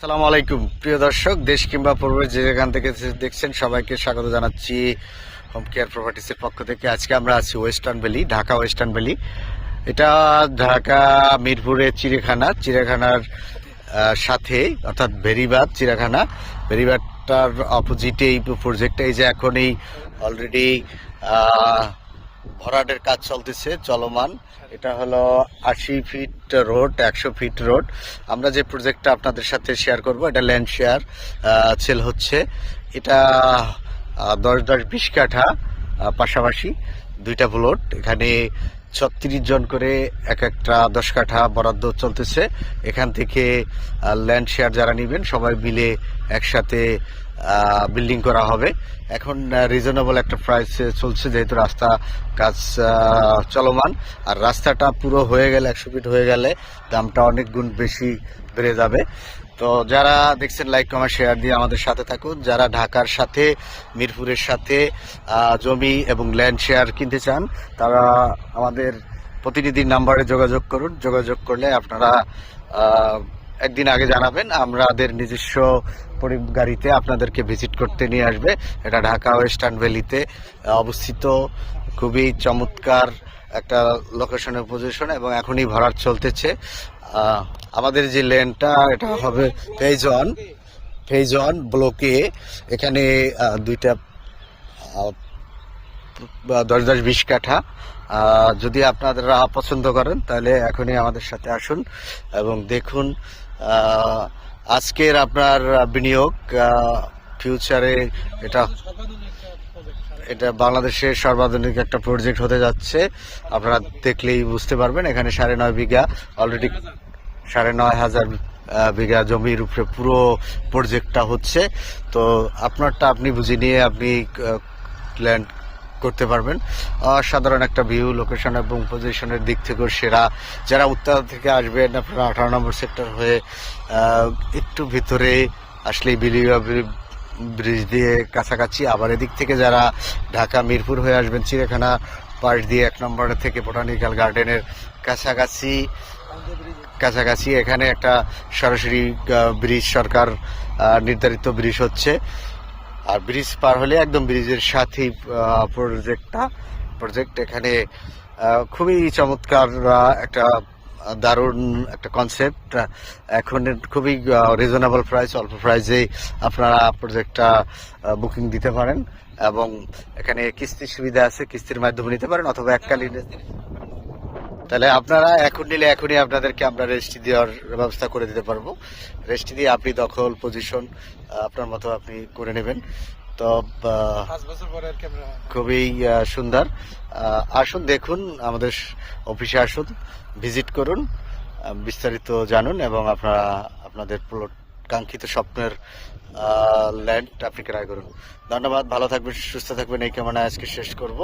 আসসালামু আলাইকুম প্রিয় দর্শক, দেশ কিংবা পূর্বের যেখান থেকে দেখছেন সবাইকে স্বাগত জানাচ্ছি হোম কেয়ার প্রপার্টিসের পক্ষ থেকে। আজকে আমরা আছি western valley, Dhaka western valley. এটা ঢাকা মিরপুরের চিড়িয়াখানার সাথে, অর্থাৎ বেরিবাদ চিড়িয়াখানা, বেরিবাদটার অপোজিটে এই প্রজেক্টটা। এই যে এখন এই অলরেডি ভরাটের কাজ চলতেছে, চলমান। এটা হলো 80 ফিট রোড, 100 ফিট রোড। আমরা যে প্রজেক্টটা আপনাদের সাথে শেয়ার করব, এটা ল্যান্ড শেয়ার সেল হচ্ছে। এটা 10-20 কাঠা, পাশাপাশি দুইটা প্লট। এখানে 36 জন করে এক একটা 10 কাঠা বরাদ্দ চলতেছে। এখান থেকে ল্যান্ড শেয়ার যারা নেবেন সবাই মিলে একসাথে বিল্ডিং করা হবে। এখন রিজনেবল একটা প্রাইস চলছে, যেহেতু রাস্তা কাজ চলমান। আর রাস্তাটা পুরো হয়ে গেলে, 100 ফিট হয়ে গেলে দামটা অনেক গুণ বেশি বেড়ে যাবে। তো যারা দেখছেন লাইক কমেন্ট শেয়ার দিয়ে আমাদের সাথে থাকুন। যারা ঢাকার সাথে, মিরপুরের সাথে জমি এবং ল্যান্ড শেয়ার কিনতে চান, তারা আমাদের প্রতিনিধির নাম্বারে যোগাযোগ করুন। যোগাযোগ করলে আপনারা একদিন আগে জানাবেন, আমাদের নিজস্ব গাড়িতে আপনাদেরকে ভিজিট করতে নিয়ে আসবে। এটা ঢাকা ওয়েস্টার্ন ভ্যালিতে অবস্থিত, খুবই চমৎকার একটা লোকেশনের পজিশন, এবং এখনই ভরাট চলতেছে। আমাদের যে ল্যান্ডটা, এটা হবে ফেজ ওয়ান ব্লকে। এখানে দুইটা 10-20 কাঠা। যদি আপনারা পছন্দ করেন তাহলে এখনই আমাদের সাথে আসুন এবং দেখুন। আজকের আপনার বিনিয়োগ ফিউচারে এটা বাংলাদেশের সর্বাধুনিক একটা প্রজেক্ট হতে যাচ্ছে। আপনারা দেখলেই বুঝতে পারবেন। এখানে 9.5 বিঘা, অলরেডি 9,500 বিঘা জমির উপরে পুরো প্রজেক্টটা হচ্ছে। তো আপনারটা আপনি বুঝে নিয়ে আপনি ল্যান্ড করতে পারবেন। সাধারণ একটা ভিউ, লোকেশন এবং পজিশনের দিক থেকেও সেরা। যারা উত্তর থেকে আসবেন, আপনারা 18 নম্বর সেক্টর হয়ে একটু ভিতরে আসলেই ব্রিজ দিয়ে কাছাকাছি। আবার এদিক থেকে যারা ঢাকা মিরপুর হয়ে আসবেন, চিড়িয়াখানা পাশ দিয়ে 1 নম্বর থেকে বোটানিক্যাল গার্ডেনের কাছাকাছি এখানে একটা সরাসরি ব্রিজ, সরকার নির্ধারিত ব্রিজ হচ্ছে। আর ব্রিজ পার হলে একদম ব্রিজের সাথেই প্রজেক্ট। এখানে খুবই চমৎকার একটা দারুণ একটা কনসেপ্ট। এখন খুবই রিজনেবল প্রাইস, অল্প প্রাইসে আপনারা প্রজেক্টটা বুকিং দিতে পারেন, এবং এখানে কিস্তির সুবিধা আছে, কিস্তির মাধ্যমে নিতে পারেন, অথবা এককালীন। তাহলে আপনারা এখন নিলে এখনই আপনাদেরকে আমরা রেজিস্ট্রি দেওয়ার ব্যবস্থা করে দিতে পারবো। রেজিস্ট্রি দিয়ে আপনি দখল, পজিশন আপনার মতো আপনি করে নেবেন। তো খুবই সুন্দর। আসুন, দেখুন, আমাদের অফিসে আসুন, ভিজিট করুন, বিস্তারিত জানুন, এবং আপনারা আপনাদের কাঙ্ক্ষিত স্বপ্নের ল্যান্ড আপনি ক্রয় করুন। ধন্যবাদ, ভালো থাকবেন, সুস্থ থাকবেন, এই কামনায় আজকে শেষ করব।